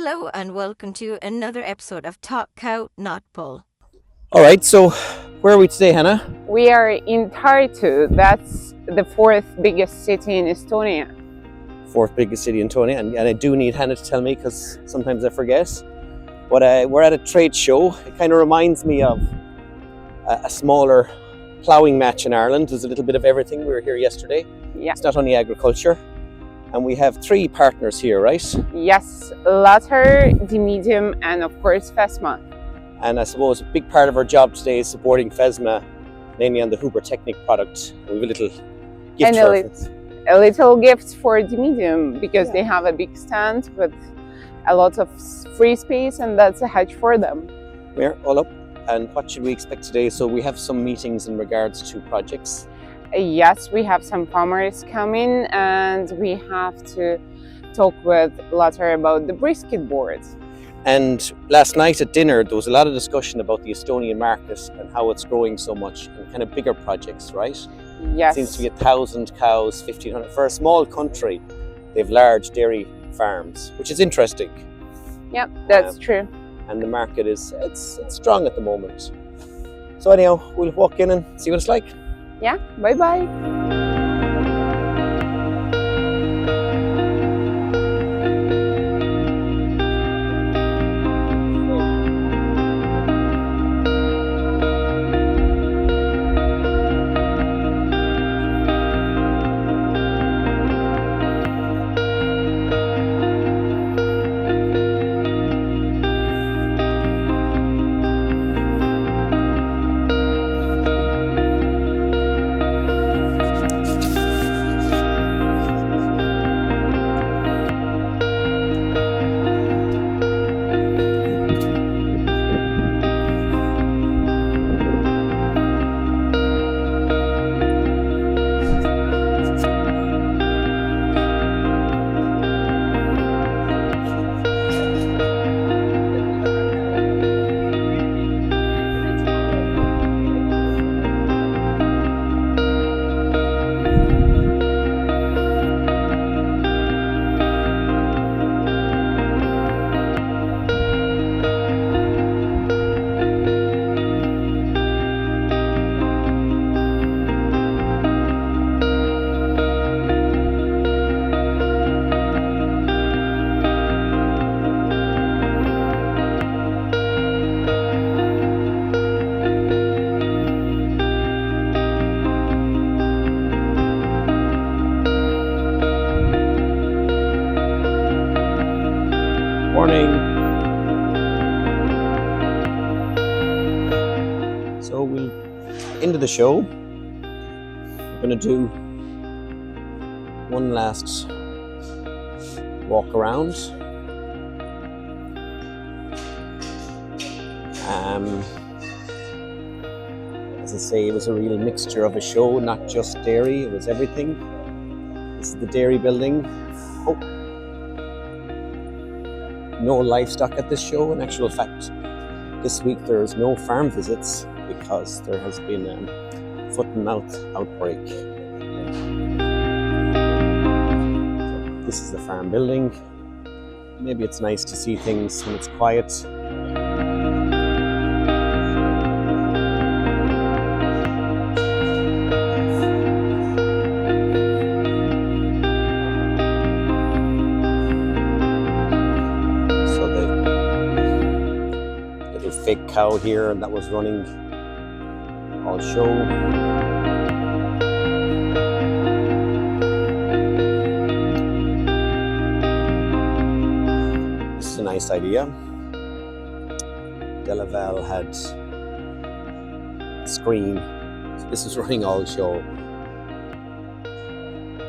Hello and welcome to another episode of Talk Cow Not Bull. All right, so where are we today, Hannah? We are in Tartu. That's the fourth biggest city in Estonia. Fourth biggest city in Estonia, and I do need Hannah to tell me because sometimes I forget. But we're at a trade show. It kind of reminds me of a smaller ploughing match in Ireland. There's a little bit of everything. We were here yesterday. Yeah. It's not only agriculture. And we have three partners here, right? Yes, Latter, the Medium, and of course Fesma. And I suppose a big part of our job today is supporting Fesma, mainly on the Huber Technic product. We have a little gift for it. A little gift for the Medium because they have a big stand with a lot of free space, and that's a hedge for them. We're all up. And what should we expect today? So we have some meetings in regards to projects. Yes, we have some farmers coming, and we have to talk with Latter about the brisket board. And last night at dinner, there was a lot of discussion about the Estonian market and how it's growing so much, and kind of bigger projects, right? Yes. It seems to be 1,000 cows, 1,500. For a small country, they have large dairy farms, which is interesting. Yep, that's true. And the market is it's strong at the moment. So anyhow, we'll walk in and see what it's like. Yeah, bye-bye. Morning. So we'll into the show. We're going to do one last walk around. As I say, it was a real mixture of a show, not just dairy, it was everything. This is the dairy building. Oh. No livestock at this show. In actual fact, this week there's no farm visits because there has been a foot and mouth outbreak. So this is the farm building. Maybe it's nice to see things when it's quiet. Fake cow here, and that was running all show. This is a nice idea. Delaval had a screen, so this is running all show.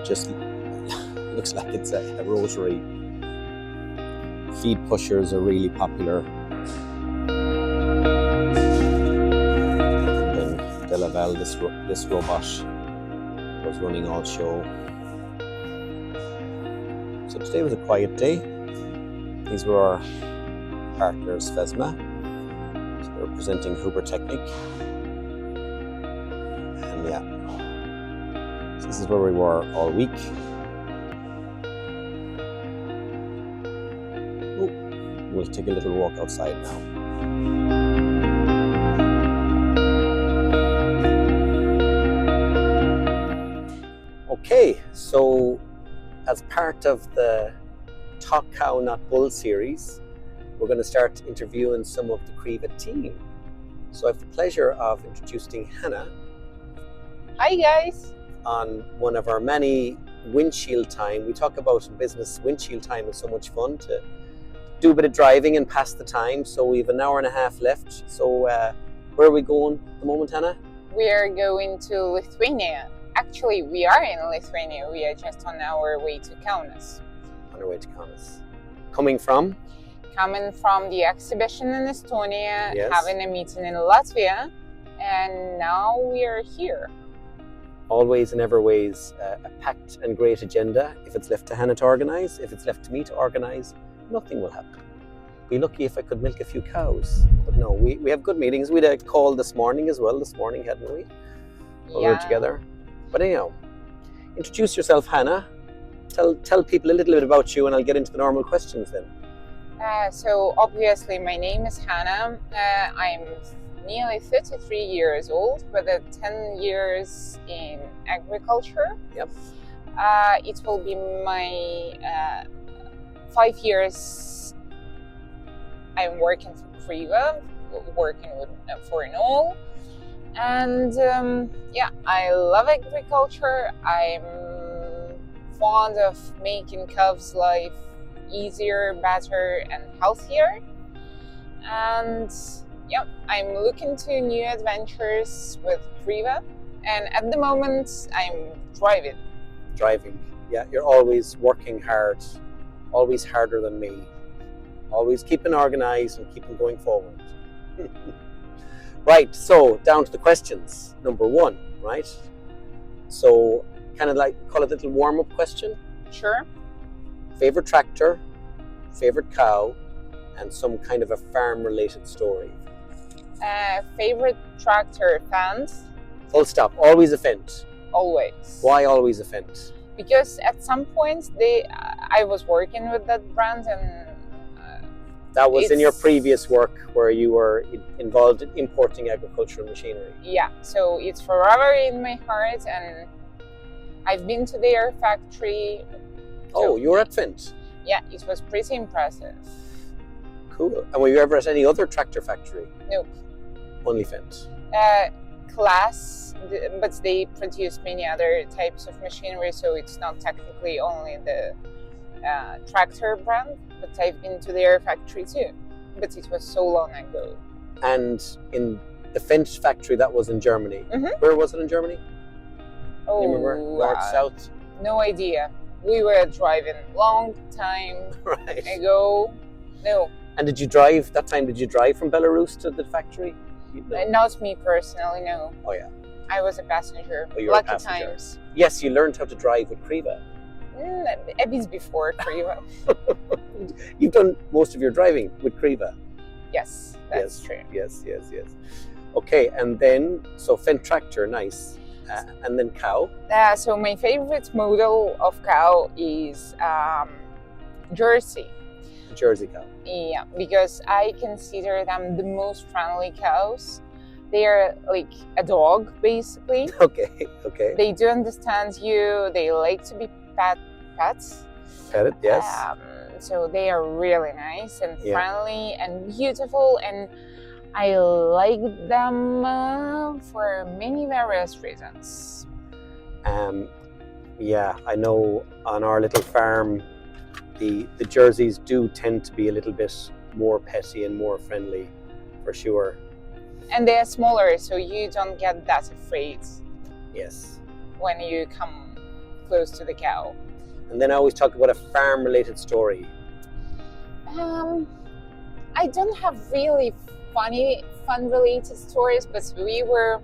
Just looks like it's a rotary. Feed pushers are really popular. Delaval, this robot was running all show. So today was a quiet day. These were our partners, Fesma. So they were presenting Huber Technic. And yeah, so this is where we were all week. Oh. we'll take a little walk outside now. Okay, so as part of the Talk Cow Not Bull series, we're going to start interviewing some of the Creva team. So I have the pleasure of introducing Hanna. Hi guys. On one of our many windshield time. We talk about in business, windshield time is so much fun to do a bit of driving and pass the time. So we have an hour and a half left. So where are we going at the moment, Hanna? We are going to Lithuania. Actually, we are in Lithuania. We are just on our way to Kaunas. On our way to Kaunas. Coming from? Coming from the exhibition in Estonia, Yes. having a meeting in Latvia, and now we are here. Always and ever ways a packed and great agenda. If it's left to Hanna to organise, if it's left to me to organise, nothing will happen. Be lucky if I could milk a few cows. But no, we have good meetings. We had a call this morning as well, hadn't we? We were together. But anyhow, introduce yourself, Hanna. Tell people a little bit about you and I'll get into the normal questions then. So obviously my name is Hanna. I'm nearly 33 years old, with 10 years in agriculture. Yep. It will be my 5 years I'm working for Creva, working for Noel. And I love agriculture. I'm fond of making calves' life easier, better, and healthier. And I'm looking to new adventures with Creva. And at the moment, I'm driving. Driving, yeah. You're always working hard, always harder than me. Always keeping organised and keeping going forward. Right, so down to the questions. Number one, right? So kind of like call it a little warm-up question. Sure. Favorite tractor, favorite cow, and some kind of a farm-related story. Favorite tractor, Fendt. Full stop. Always a Fendt. Always. Why always a Fendt? Because at some point I was working with that brand, and that was in your previous work where you were involved in importing agricultural machinery. Yeah, so it's forever in my heart, and I've been to their factory. Oh, you were at Fendt? Yeah, it was pretty impressive. Cool. And were you ever at any other tractor factory? Nope. Only Fendt? Class, but they produce many other types of machinery, so it's not technically only the tractor brand, but I've been to their factory too. But it was so long ago. And in the Fendt factory, that was in Germany. Mm-hmm. Where was it in Germany? Oh, you remember? North, south? No idea. We were driving long time Right. ago. No. And did you drive, that time, did you drive from Belarus to the factory? Not me personally, no. Oh yeah. I was a passenger. Oh, you were Lucky a passenger. times. Yes, you learned how to drive with Creva. A bit before Creva. You've done most of your driving with Creva. Yes, that's true. Yes. Okay, and then, so Fendt tractor, nice. And then cow. So my favorite model of cow is Jersey. Jersey cow. Yeah, because I consider them the most friendly cows. They are like a dog, basically. Okay. They do understand you. They like to be pets. Pet it, yes. So they are really nice and friendly and beautiful, and I like them for many various reasons. Yeah, I know on our little farm, the Jerseys do tend to be a little bit more petty and more friendly, for sure. And they are smaller, so you don't get that afraid. Yes. When you come close to the cow. And then I always talk about a farm-related story. I don't have really fun-related stories, but we were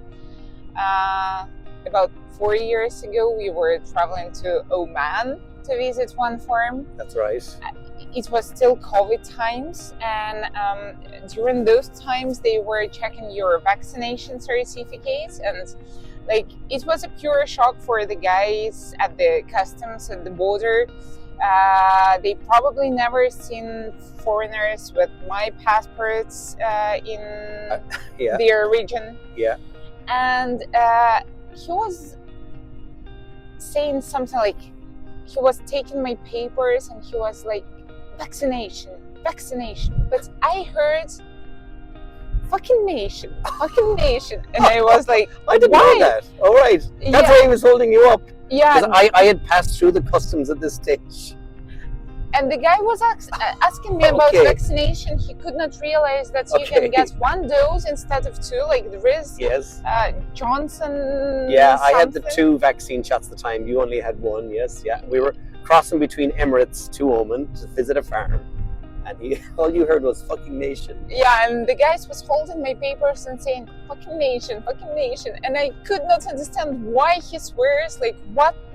about 4 years ago. We were traveling to Oman to visit one farm. That's right. It was still COVID times, and during those times they were checking your vaccination certificate, and like it was a pure shock for the guys at the customs at the border, They probably never seen foreigners with my passports in Yeah. their region. Yeah. And he was saying something like, he was taking my papers and he was like, vaccination. But I heard fucking nation. And I was like, I didn't why? know that. All right. That's Yeah. why he was holding you up. Yeah. Because I had passed through the customs at this stage. And the guy was asking me about Okay. vaccination. He could not realize that you Okay. can get 1 dose instead of 2. Like there is Yes. Johnson. Yeah, I had the something. 2 vaccine shots at the time. You only had 1. Yes. Yeah. We were crossing between Emirates to Oman to visit a farm, and all you heard was "fucking nation." Yeah, and the guy was holding my papers and saying fucking nation, and I could not understand why he swears. Like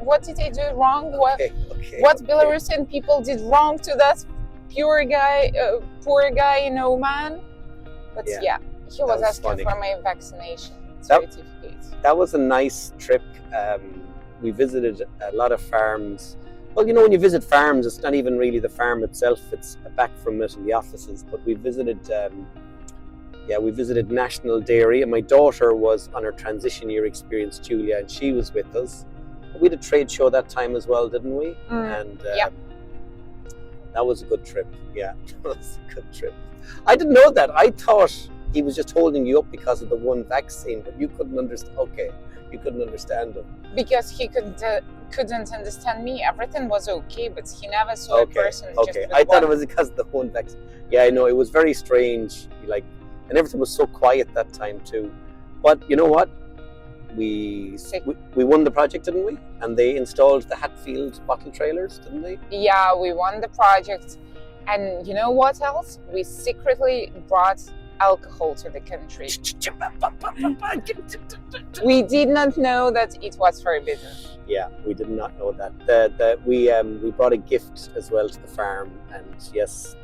what did I do wrong? What Belarusian people did wrong to that poor guy in Oman? But yeah, he was was asking funny. for my vaccination That- certificate. That was a nice trip. We visited a lot of farms. Well, you know, when you visit farms, it's not even really the farm itself; it's back from it in the offices. But we visited, we visited National Dairy, and my daughter was on her transition year experience, Julia, and she was with us. We had a trade show that time as well, didn't we? And that was a good trip. Yeah, that was a good trip. I didn't know that. I thought he was just holding you up because of the 1 vaccine, but you couldn't understand. Okay, you couldn't understand him. Because he couldn't understand me. Everything was okay, but he never saw a person just Okay. with I thought it one. was because of the 1 vaccine. Yeah, I know, it was very strange. Like, and everything was so quiet that time too. But you know what? We won the project, didn't we? And they installed the Hatfield bottle trailers, didn't they? Yeah, we won the project. And you know what else? We secretly brought alcohol to the country. We did not know that it was forbidden. Yeah, we did not know that. We brought a gift as well to the farm, and yes,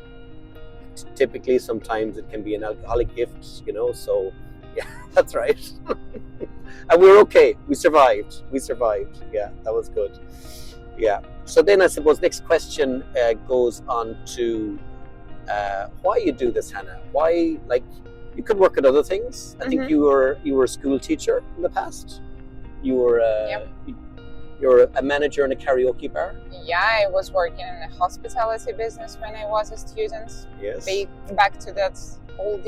typically sometimes it can be an alcoholic gift, you know. So yeah, that's right. And we were okay. We survived. Yeah, that was good. Yeah. So then I suppose next question goes on to why you do this, Hannah. Why, like, you could work at other things. I think you were a school teacher in the past. You were you're a manager in a karaoke bar. Yeah, I was working in a hospitality business when I was a student. Yes. Back to those old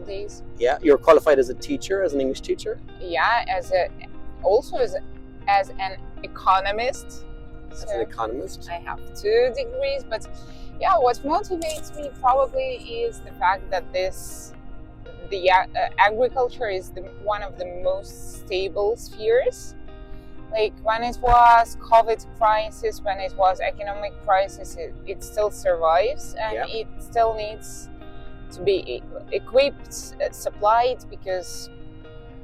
days. Yeah, you're qualified as a teacher, as an English teacher. Yeah, as an economist. As an economist. I have 2 degrees, but yeah, what motivates me probably is the fact that agriculture is one of the most stable spheres. Like when it was COVID crisis, when it was economic crisis, it still survives, and it still needs to be equipped, supplied, because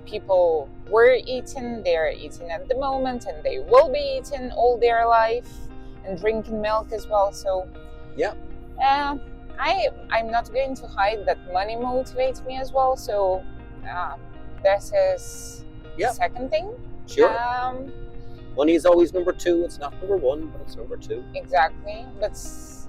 people were eating, they're eating at the moment, and they will be eating all their life, and drinking milk as well. So I'm not going to hide that money motivates me as well. So this is the second thing. Sure. Money is always number 2. It's not number 1, but it's number 2. Exactly. But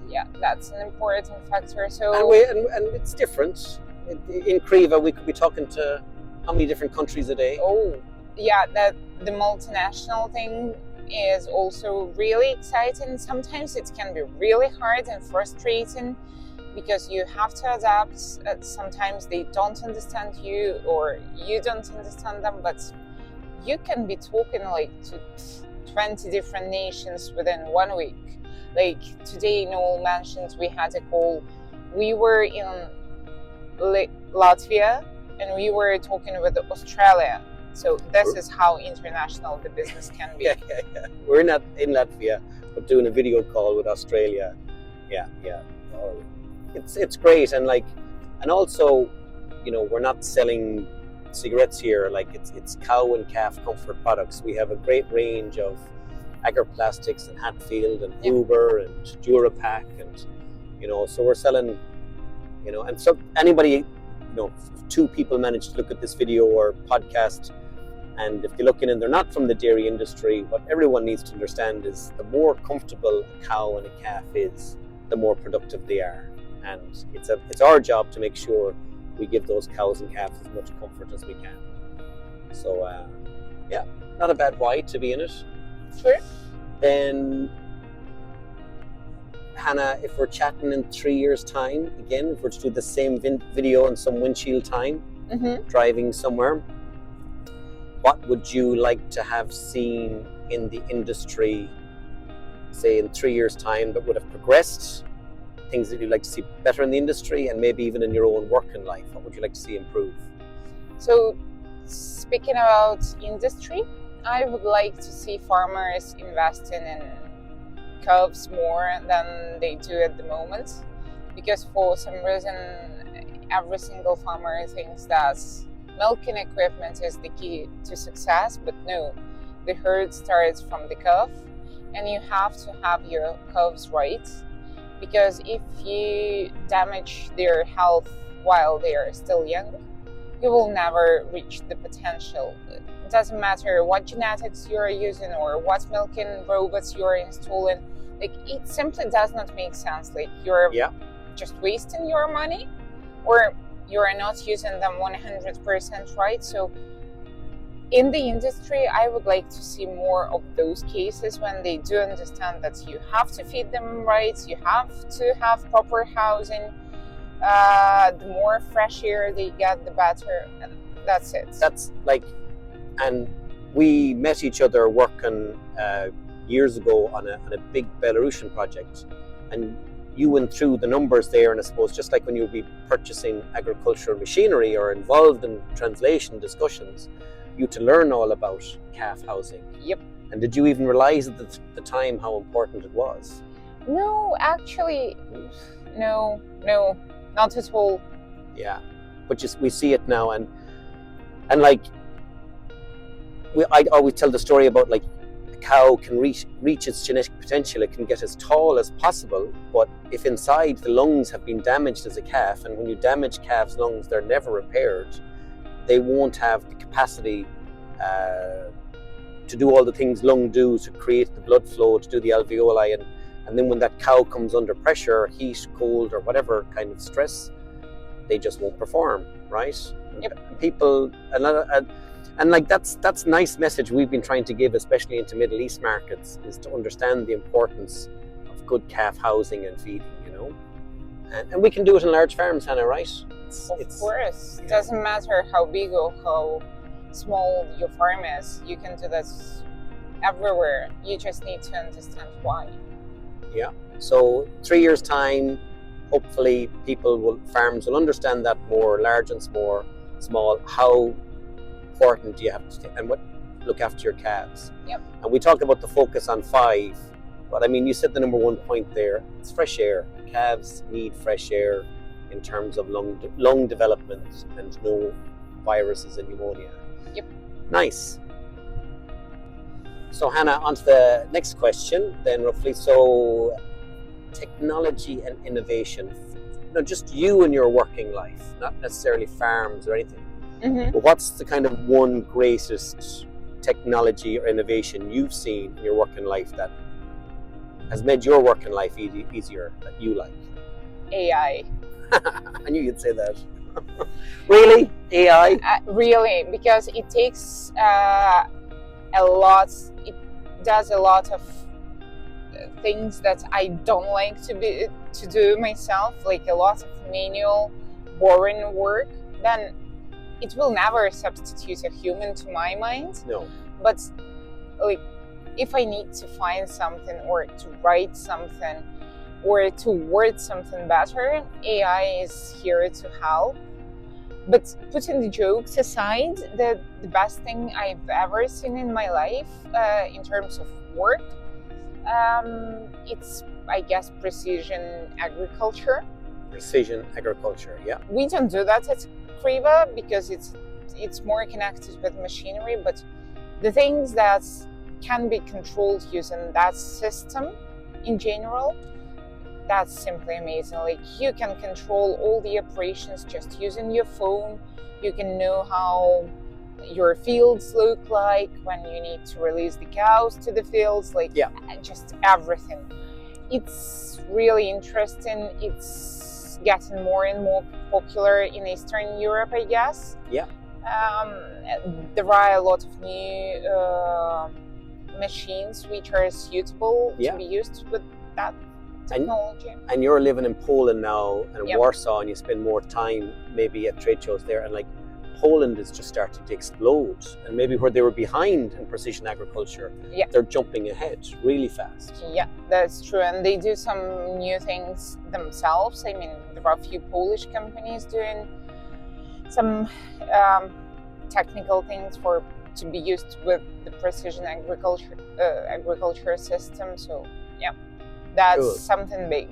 yeah, that's an important factor. So and it's different. In Kriva, we could be talking to how many different countries a day? Oh, yeah, that the multinational thing is also really exciting. Sometimes it can be really hard and frustrating because you have to adapt. Sometimes they don't understand you or you don't understand them, but you can be talking like to 20 different nations within 1 week. Like today, Noel mentioned we had a call. We were in Latvia and we were talking with Australia. So this is how international the business can be. Yeah. We're not in Latvia, but doing a video call with Australia. Yeah. Oh, it's great, and also, you know, we're not selling cigarettes here. Like it's cow and calf comfort products. We have a great range of Agri plastics and Hatfield and Uber and Durapack, and you know, so we're selling, you know, and so anybody, you know, if 2 people manage to look at this video or podcast And if they look in and they're not from the dairy industry, what everyone needs to understand is the more comfortable a cow and a calf is, the more productive they are. And it's our job to make sure we give those cows and calves as much comfort as we can. So, yeah, not a bad why to be in it. Sure. Then, Hannah, if we're chatting in 3 years' time, again, if we're to do the same video in some windshield time, driving somewhere, what would you like to have seen in the industry, say in 3 years' time, that would have progressed? Things that you'd like to see better in the industry, and maybe even in your own working life, what would you like to see improve? So, speaking about industry, I would like to see farmers investing in calves more than they do at the moment, because for some reason every single farmer thinks that milking equipment is the key to success, but no, the herd starts from the calf, and you have to have your calves right, because if you damage their health while they are still young, you will never reach the potential. It doesn't matter what genetics you are using or what milking robots you are installing. Like, it simply does not make sense. Like, you're just wasting your money, or you are not using them 100% right. So in the industry, I would like to see more of those cases when they do understand that you have to feed them right, you have to have proper housing. The more fresh air they get, the better, and that's it. That's like, and we met each other working years ago on a big Belarusian project, and you went through the numbers there, and I suppose just like when you would be purchasing agricultural machinery or involved in translation discussions, you had to learn all about calf housing. Yep. And did you even realize at the time how important it was? No, actually, no, not at all. Yeah, but just we see it now, and like I always tell the story about, like, a cow can reach its genetic potential. It can get as tall as possible, but if inside the lungs have been damaged as a calf, and when you damage calves' lungs, they're never repaired, they won't have the capacity to do all the things lung do, to create the blood flow, to do the alveoli, and then when that cow comes under pressure, heat, cold, or whatever kind of stress, they just won't perform, right? Yep. People, and like that's a nice message we've been trying to give, especially into Middle East markets, is to understand the importance of good calf housing and feeding, you know. And we can do it in large farms, Hannah, right? Of course. It doesn't matter how big or how small your farm is. You can do this everywhere. You just need to understand why. Yeah. So 3 years' time, hopefully farms will understand that more, large and small, how important do you have to look after your calves. Yep. And we talk about the focus on 5, but I mean, you said the number one point there, it's fresh air. Calves need fresh air in terms of lung development and no viruses and pneumonia. Yep. Nice. So Hannah, on to the next question then, roughly. So technology and innovation, just you in your working life, not necessarily farms or anything. But what's the kind of one greatest technology or innovation you've seen in your working life that has made your working life easier, that you like? AI. I knew you'd say that. Really? AI? Really, because it takes a lot. It does a lot of things that I don't like to do myself, like a lot of manual, boring work. Then it will never substitute a human, to my mind. No. But like, if I need to find something or to write something or to word something better, AI is here to help. But putting the jokes aside, the best thing I've ever seen in my life in terms of work, it's, I guess, precision agriculture. Precision agriculture, yeah. We don't do that at Kriva because it's more connected with machinery, but the things that can be controlled using that system in general, that's simply amazing. Like, you can control all the operations just using your phone. You can know how your fields look like, when you need to release the cows to the fields, like just everything. It's really interesting. It's getting more and more popular in Eastern Europe, I guess. There are a lot of new machines which are suitable to be used with that technology. And you're living in Poland now, and Warsaw, and you spend more time maybe at trade shows there, and like Poland is just starting to explode, and maybe where they were behind in precision agriculture, they're jumping ahead really fast. Yeah, that's true, and they do some new things themselves. I mean, there are a few Polish companies doing some technical things to be used with the precision agriculture system. So that's something big.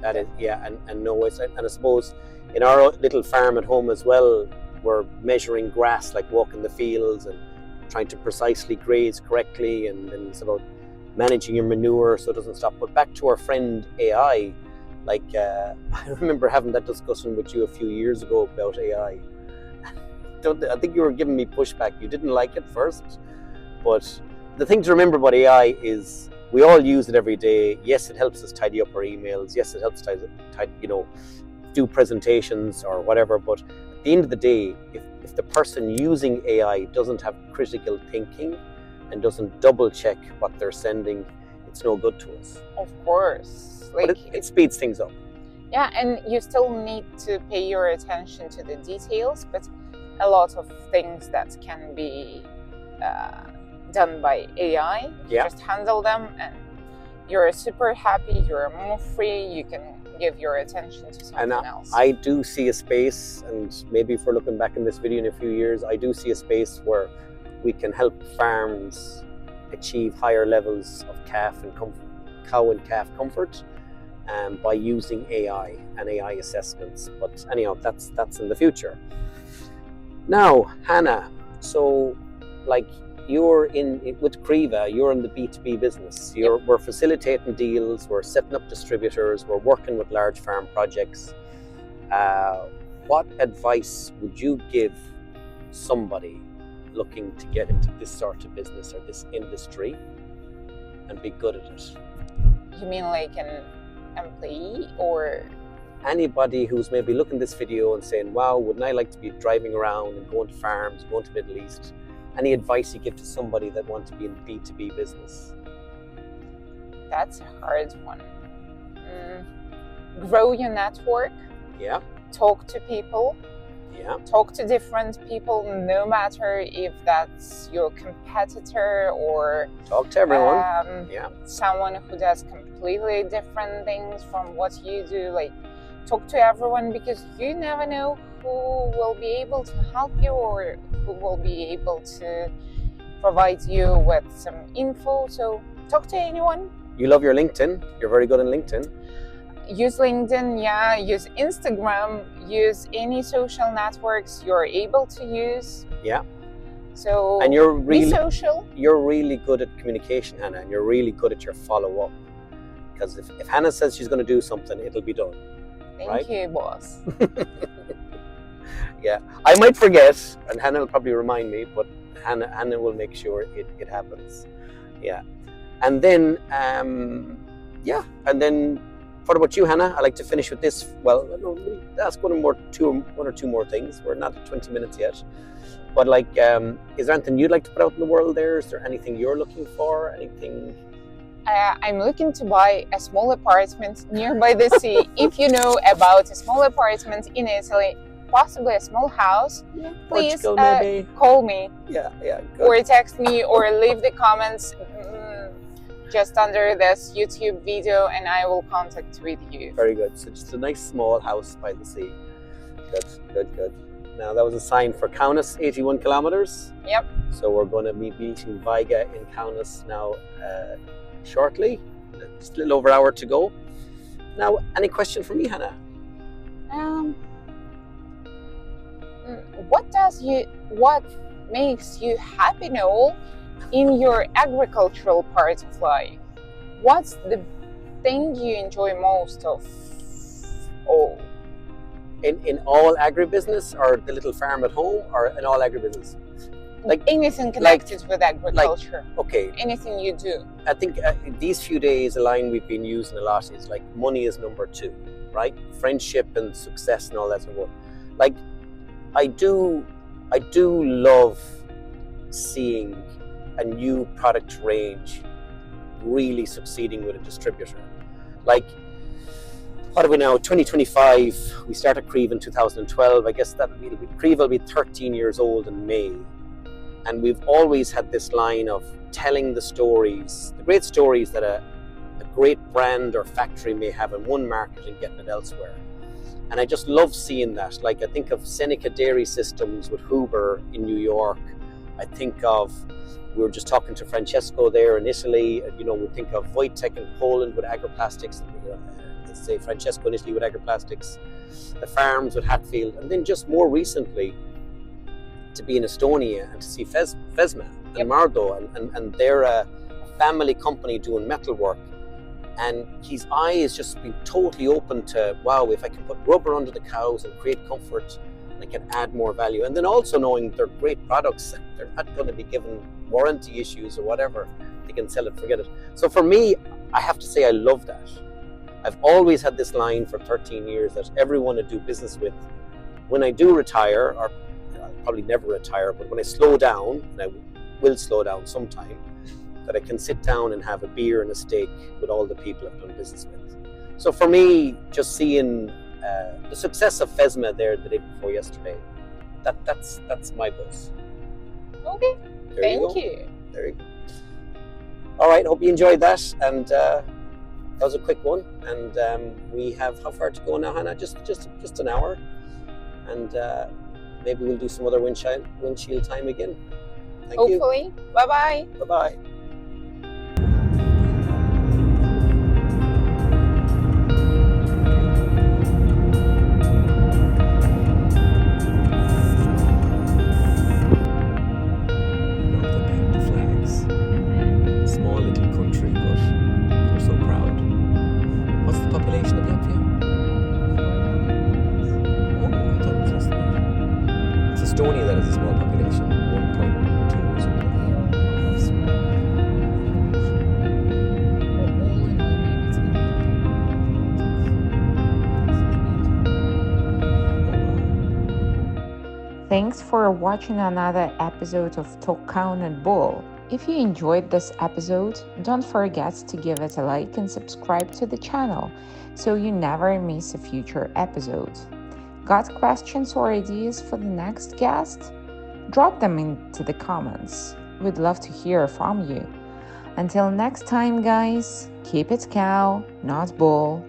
That is, and no, and I suppose in our little farm at home as well, we're measuring grass, like walking the fields and trying to precisely graze correctly, and it's about managing your manure so it doesn't stop. But back to our friend AI, like I remember having that discussion with you a few years ago about AI. I think you were giving me pushback. You didn't like it first, but the thing to remember about AI is we all use it every day. Yes, it helps us tidy up our emails. Yes, it helps do presentations or whatever. But at the end of the day, if the person using AI doesn't have critical thinking and doesn't double check what they're sending, it's no good to us. Of course. But it speeds things up. Yeah, and you still need to pay your attention to the details, but a lot of things that can be done by AI, you just handle them and you're super happy, you're more free, you can give your attention to something else. I do see a space, and maybe if we're looking back in this video in a few years, I do see a space where we can help farms achieve higher levels of cow and calf comfort by using AI and AI assessments. But anyhow, that's in the future. Now, Hanna, so like you're with Kriva, you're in the B2B business. We're facilitating deals, we're setting up distributors, we're working with large farm projects. What advice would you give somebody looking to get into this sort of business or this industry and be good at it? You mean like an employee or? Anybody who's maybe looking at this video and saying, wow, wouldn't I like to be driving around and going to farms, going to Middle East? Any advice you give to somebody that wants to be in B2B business? That's a hard one. Grow your network. Yeah. Talk to people. Yeah. Talk to different people, no matter if that's your competitor or talk to everyone. Someone who does completely different things from what you do. Like, talk to everyone, because you never know who will be able to help you or who will be able to provide you with some info. So talk to anyone. You love your LinkedIn. You're very good on LinkedIn. Use LinkedIn, use Instagram, use any social networks you're able to use. Yeah. So and you're really, be social. You're really good at communication, Hanna, and you're really good at your follow-up. Because if Hanna says she's going to do something, it'll be done. Thank you, boss. Yeah, I might forget, and Hanna will probably remind me, but Hanna will make sure it happens. Yeah. And then, what about you, Hanna? I like to finish with this. Well, we'll ask one or two more things. We're not at 20 minutes yet. But like, is there anything you'd like to put out in the world there? Is there anything you're looking for? Anything? I'm looking to buy a small apartment nearby the sea. If you know about a small apartment in Italy, possibly a small house, please call me. Yeah, good. Or text me or leave the comments just under this YouTube video and I will contact with you. Very good. So just a nice small house by the sea. Good. Now that was a sign for Kaunas, 81 kilometers. Yep. So we're going to be meeting Vaiga in Kaunas now shortly. Just a little over an hour to go. Now, any question for me, Hanna? What makes you happy, Noel, in your agricultural part of life? What's the thing you enjoy most of all? In all agribusiness, or the little farm at home, or in all agribusiness? Like anything connected with agriculture. Okay, Anything you do. I think these few days a line we've been using a lot is like money is number 2, right? Friendship and success and all that sort of work. Like I do love seeing a new product range really succeeding with a distributor. Like, what are we now? 2025. We started Creve in 2012. I guess Creve will be 13 years old in May, and we've always had this line of telling the stories, the great stories that a great brand or factory may have in one market and getting it elsewhere. And I just love seeing that. Like I think of Seneca Dairy Systems with Huber in New York. I think of, we were just talking to Francesco there in Italy. You know, we think of Wojtek in Poland with Agriplastics. Let's say Francesco in Italy with Agriplastics. The farms with Hatfield. And then just more recently, to be in Estonia and to see Fesma and Mardo. And they're a family company doing metalwork. And his eye has just been totally open to, wow, if I can put rubber under the cows and create comfort, I can add more value. And then also knowing they're great products and they're not going to be given warranty issues or whatever. They can sell it, forget it. So for me, I have to say I love that. I've always had this line for 13 years that everyone I do business with, when I do retire, or I'll probably never retire, but when I slow down, and I will slow down sometime, that I can sit down and have a beer and a steak with all the people I've done business with. So for me, just seeing the success of Fesma there the day before yesterday, that's my buzz. Okay, thank you. There you go. All right, hope you enjoyed that, and that was a quick one. And we have, how far to go now, Hannah? Just an hour, and maybe we'll do some other windshield time again. Thank you. Hopefully. Bye-bye. Bye-bye. Estonia, that is a small population, 1.2 or something. Thanks for watching another episode of Talk Count and Bull. If you enjoyed this episode, don't forget to give it a like and subscribe to the channel so you never miss a future episode. Got questions or ideas for the next guest? Drop them into the comments. We'd love to hear from you. Until next time, guys, keep it cow, not bull.